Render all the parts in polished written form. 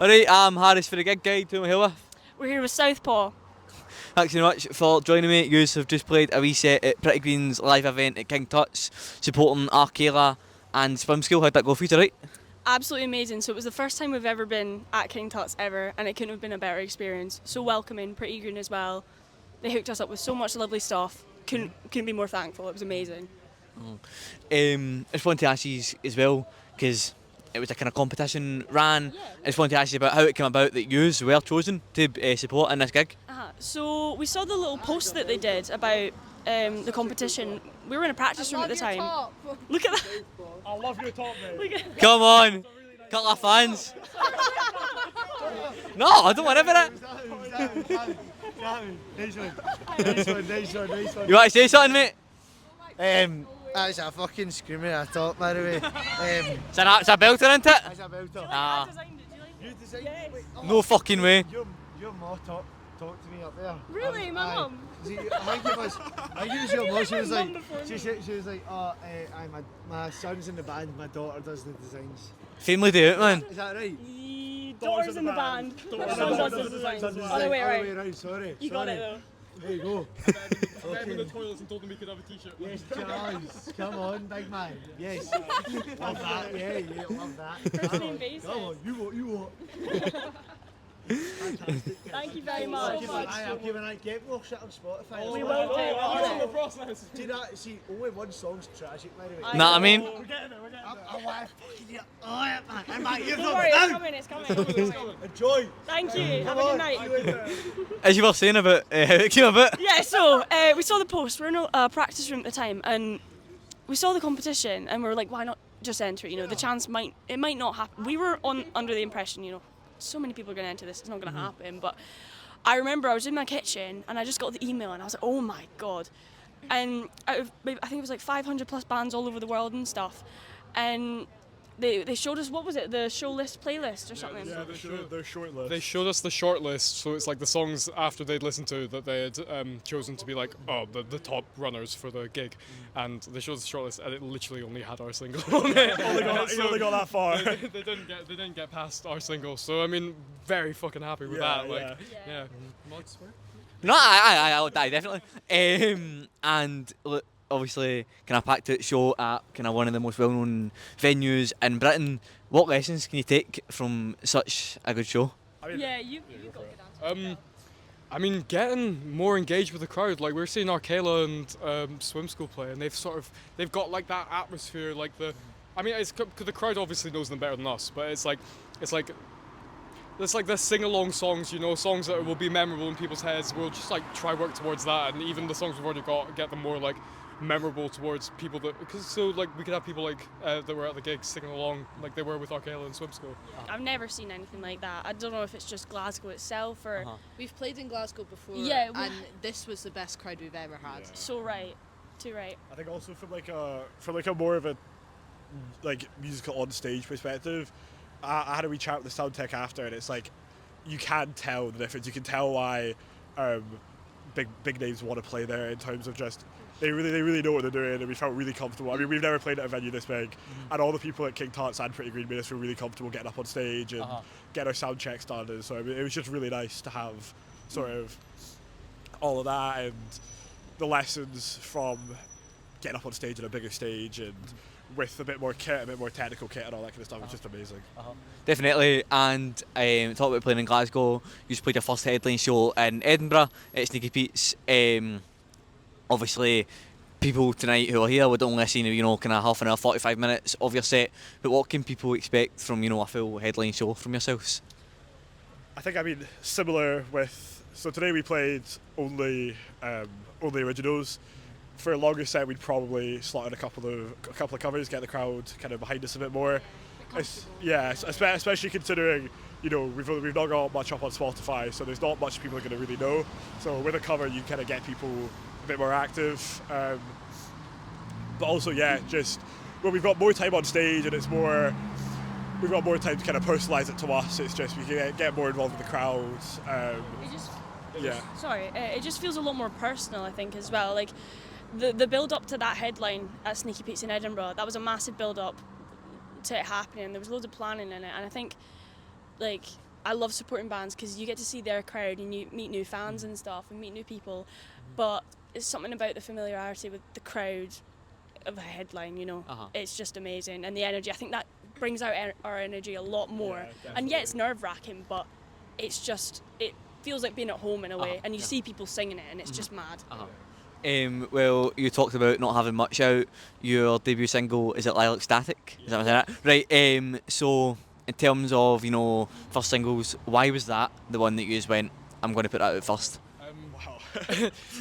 Alright, I'm Harris for the gig guide. Who am I here with? We're here with Southpaw. Thanks very much for joining me. You have just played a wee set at Pretty Green's live event at King Tut's, supporting Arcala and Swim School. How'd that go for you tonight? Absolutely amazing. So it was the first time we've ever been at King Tut's ever, and it couldn't have been a better experience. So welcoming, Pretty Green as well. They hooked us up with so much lovely stuff. Couldn't be more thankful. It was amazing. I just wanted to ask you as well, because it was a kind of competition ran. I just wanted to ask you about how it came about that you were chosen to support in this gig. So we saw the little post that they did about the competition. We were in a practice room at the time. Top. Look at that. I love your top, mate. Come on, couple of fans. No, I don't want to for it. Nice one. You want to say something, mate? That's a fucking screamer at top, by the way. It's a belter, isn't it? That's a belter. Ah, You designed Yes. wait, no fucking way. Your mum talked to me up there. Really, my mum? See, I think it was your mum. She was Mum like, before she was like, my son's in the band. My daughter does the designs. Family do it, man. Is that right? Daughters in the band. Daughters Son in the does band. the designs. Son does the Other way Other way around. around. Sorry. You got it though. There you go. I met him in the toilets and told him he could have a t-shirt. Yes, Charles. Come on, big man. Yes. Love that. Yeah, love that. First Come name on. basis. Come on. You what? Fantastic. Thank you very much. I'll give an get more shit on Spotify. We will do. It's in the process. See that? See, only one song's tragic, by the way. Know what I mean? We're getting there. I want to fucking hear all it, man. And my Don't worry, it's coming. Enjoy. Thank you. Have a good night. As you were saying about how it came about. Yeah, so we saw the post. We were in a practice room at the time, and we saw the competition, and we were like, why not just enter it? You know, the chance might not happen. We were under the impression, you know, so many people are going to enter this, it's not going to happen. But I remember I was in my kitchen, and I just got the email, and I was like, oh my god. And out of, I think it was like 500 plus bands all over the world and stuff, and they showed us, what was it, the show list playlist or something? Yeah, their short list. They showed us the short list, so it's like the songs after they'd listened to that they had chosen to be like, the top runners for the gig, and they showed us the short list, and it literally only had our single on it. You only got that far. they didn't get past our single, so I mean, very fucking happy with Yeah, that. Like, yeah. No, I definitely. And look, obviously, kind of packed out show at kind of one of the most well-known venues in Britain. What lessons can you take from such a good show? Yeah, you got good answer. I mean, getting more engaged with the crowd. Like, we're seeing Arcala and Swim School play, and they've got like that atmosphere, like it's because the crowd obviously knows them better than us, but it's like the sing-along songs, you know, songs that will be memorable in people's heads. We'll just like try work towards that, and even the songs we've already got, get them more like memorable towards people like we could have people like that were at the gig singing along like they were with Arcala and Swim School. I've never seen anything like that. I don't know if it's just Glasgow itself or... We've played in Glasgow before, Yeah, and this was the best crowd we've ever had. So right. Too right. I think also from a more of a like musical on stage perspective, I had a wee chat with the sound tech after, and it's like you can tell the difference. You can tell why big names want to play there in terms of just they really know what they're doing, and we felt really comfortable. I mean, we've never played at a venue this big, and all the people at King Tut's and Pretty Green made us feel really comfortable getting up on stage and getting our sound checks done. And so I mean, it was just really nice to have sort of all of that and the lessons from getting up on stage at a bigger stage and with a bit more kit, a bit more technical kit and all that kind of stuff. It's just amazing. Definitely. And talk about playing in Glasgow. You just played your first headline show in Edinburgh at Sneaky Pete's. Obviously, people tonight who are here would only seen, you know, kind of half an hour, 45 minutes of your set. But what can people expect from, you know, a full headline show from yourselves? I think, I mean, similar with... So today we played only originals. For a longer set, we'd probably slot in a couple of covers, get the crowd kind of behind us a bit more. Especially considering, you know, we've not got much up on Spotify, so there's not much people are going to really know. So with a cover, you kind of get people a bit more active. But also, we've got more time on stage, and we've got more time to kind of personalise it to us. It's just we can get more involved with the crowd. It just feels a lot more personal, I think, as well. Like the build up to that headline at Sneaky Pete's in Edinburgh, that was a massive build up to it happening. There was loads of planning in it, and I think like I love supporting bands because you get to see their crowd and you meet new fans and stuff and meet new people. But it's something about the familiarity with the crowd of a headline, you know. It's just amazing. And the energy, I think that brings out our energy a lot more. And yeah, it's nerve-wracking, but it's just, it feels like being at home in a way. And you see people singing it and it's just mad. Well, you talked about not having much out. Your debut single, is it Lilac Static? Is that what I said? Right. So in terms of, you know, first singles, why was that the one that you just went, I'm going to put that out first? Wow.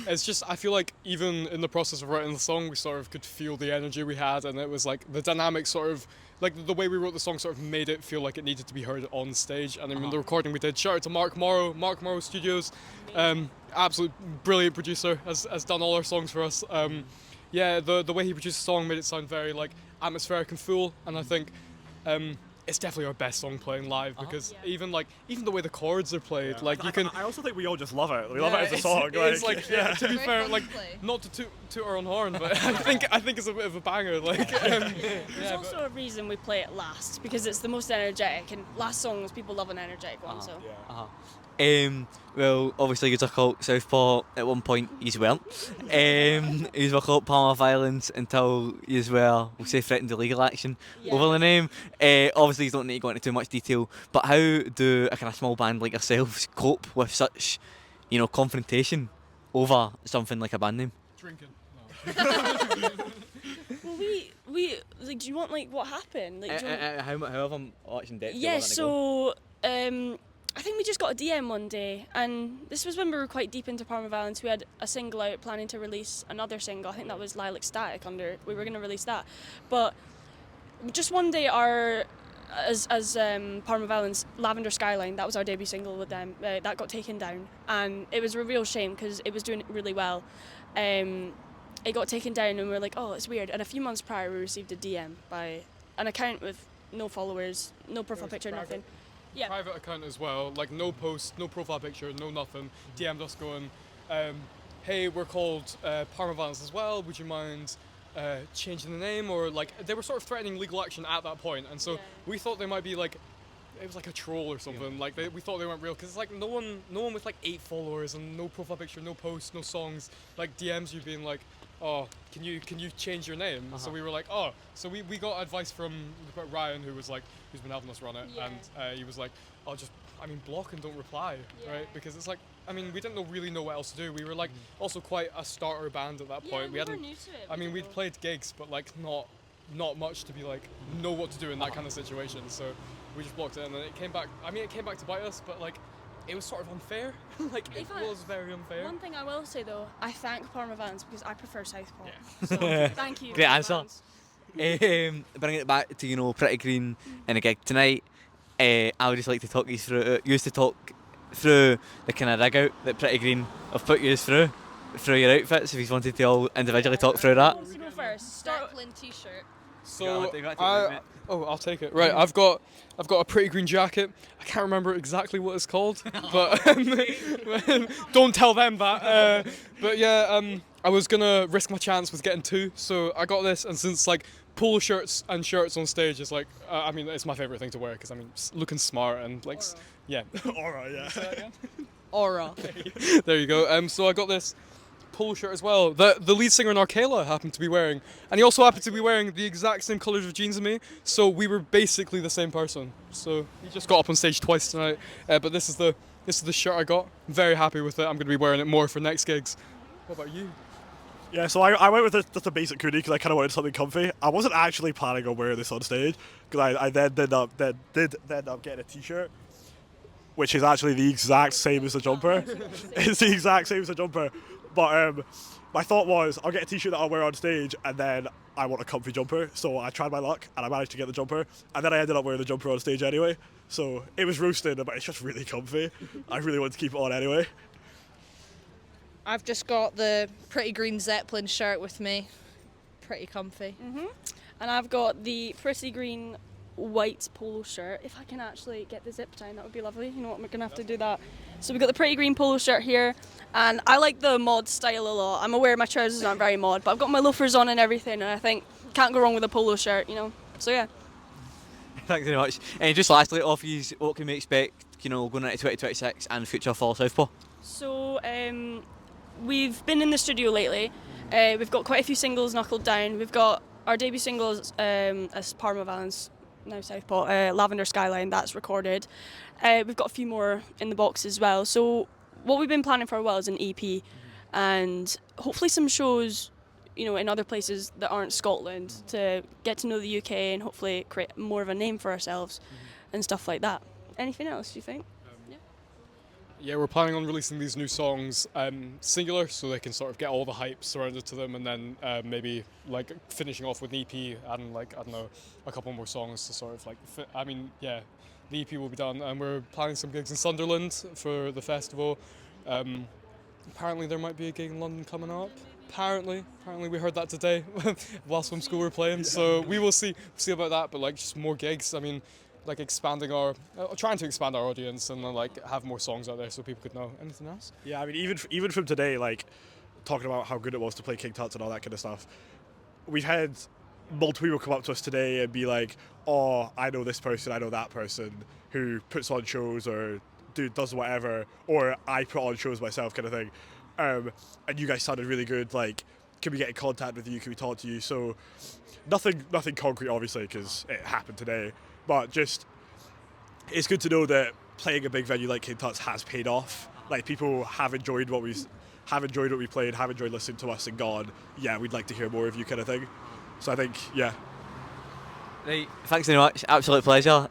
It's just, I feel like even in the process of writing the song, we sort of could feel the energy we had, and it was like the dynamic sort of, like the way we wrote the song sort of made it feel like it needed to be heard on stage. And then the recording we did, shout out to Mark Morrow Studios, absolute brilliant producer, has done all our songs for us. Yeah, the way he produced the song made it sound very like atmospheric and full, and I think it's definitely our best song playing live because even the way the chords are played, like you can. I also think we all just love it. We love it as a song. It's like to be Very fair, fun like to play. not to toot our own horn, but I think it's a bit of a banger. Like, There's also a reason we play it last because it's the most energetic, and last songs people love an energetic one. So Well, obviously you took out Southpaw at one point as well. You took out Palm of Islands until you were, we'll say, threatened to legal action over the name. Obviously you don't need to go into too much detail, but how do a kind of small band like yourselves cope with such, you know, confrontation over something like a band name? drinking. well, we like. Do you want like what happened? Like, do you want- However much in depth you yeah. want to go. So I think we just got a DM one day, and this was when we were quite deep into Parma Violence. We had a single out, planning to release another single. I think that was Lilac Static. We were going to release that, but just one day, as Parma Violence, Lavender Skyline, that was our debut single with them. That got taken down, and it was a real shame because it was doing really well. It got taken down, and we were like, oh, it's weird. And a few months prior, we received a DM by an account with no followers, no profile picture, nothing. Yeah. Private account as well, like no post, no profile picture, no nothing. DM'd us going, hey, we're called Parma Violence as well, would you mind changing the name? Or like, they were sort of threatening legal action at that point, and so we thought they might be like, it was like a troll or something, like we thought they weren't real, because it's like no one with like 8 followers and no profile picture, no posts, no songs, like DMs you being like, oh, can you change your name? So we were like, oh, so we got advice from Ryan, who's been helping us run it, and he was like, oh, block and don't reply, right? Because it's like, we didn't really know what else to do. We were like also quite a starter band at that point. We hadn't, were new to it. we'd played gigs, but like not much to be like know what to do in that kind of situation. So we just blocked it, and then it came back. It came back to bite us, but like it was sort of unfair. Like it was very unfair. One thing I will say though, I thank Parma Violence because I prefer Southpaw. So thank you. Great Parma answer. Violence. Bringing it back to, you know, Pretty Green and a gig tonight, I would just like to talk you through it. You used to talk through the kind of rig out that Pretty Green have put you through your outfits, if you wanted to all individually talk through that. Who wants to go first? Start. Zeppelin t-shirt. So You gotta take it, I'll take it. Right, I've got a Pretty Green jacket. I can't remember exactly what it's called, but don't tell them that. But yeah, I was gonna risk my chance with getting 2, so I got this. And since like polo shirts and shirts on stage is like, it's my favorite thing to wear because looking smart and like, yeah. Alright, yeah. Aura. There you go. So I got this polo shirt as well that the lead singer in Arcala happened to be wearing, and he also happened to be wearing the exact same colours of jeans as me, so we were basically the same person. So he just got up on stage twice tonight, but this is the shirt I got. I'm very happy with it. I'm going to be wearing it more for next gigs. What about you? Yeah, so I went with just a basic hoodie because I kind of wanted something comfy. I wasn't actually planning on wearing this on stage because I then did end up getting a t-shirt, which is actually the exact same as the jumper. It's the exact same as the jumper. But my thought was, I'll get a t-shirt that I'll wear on stage, and then I want a comfy jumper. So I tried my luck, and I managed to get the jumper. And then I ended up wearing the jumper on stage anyway. So it was roasting, but it's just really comfy. I really wanted to keep it on anyway. I've just got the Pretty Green Zeppelin shirt with me. Pretty comfy. And I've got the Pretty Green white polo shirt. If I can actually get the zip down, that would be lovely. You know what, we're going to have to do that. So we've got the Pretty Green polo shirt here, and I like the mod style a lot. I'm aware my trousers aren't very mod, but I've got my loafers on and everything, and I think can't go wrong with a polo shirt, you know. So yeah. Thanks very much. And just lastly, off you, what can we expect going into 2026 and future for Southpaw? So we've been in the studio lately. We've got quite a few singles knuckled down. We've got our debut singles as Parma Valence, now Southpaw, Lavender Skyline, that's recorded. We've got a few more in the box as well. So what we've been planning for a while is an EP, and hopefully some shows, in other places that aren't Scotland, to get to know the UK and hopefully create more of a name for ourselves and stuff like that. Anything else, do you think? Yeah, we're planning on releasing these new songs singular, so they can sort of get all the hype surrounded to them, and then maybe like finishing off with an EP and like, I don't know, a couple more songs to sort of like the EP will be done, and we're planning some gigs in Sunderland for the festival. Apparently there might be a gig in London coming up. Apparently we heard that today while Swim School were playing, so we will see about that, but like just more gigs. I mean, like trying to expand our audience and like have more songs out there so people could know. Anything else? Yeah, I mean, even from today, like talking about how good it was to play King Tut's and all that kind of stuff, we've had multiple people come up to us today and be like, "Oh, I know this person, I know that person who puts on shows or does whatever, or I put on shows myself," kind of thing. And you guys sounded really good. Like, can we get in contact with you? Can we talk to you? So nothing concrete, obviously, because it happened today. But just, it's good to know that playing a big venue like King Tut's has paid off. Like, people have enjoyed what we played, have enjoyed listening to us, and gone, yeah, we'd like to hear more of you, kind of thing. So I think, yeah. Right, thanks very much. Absolute pleasure.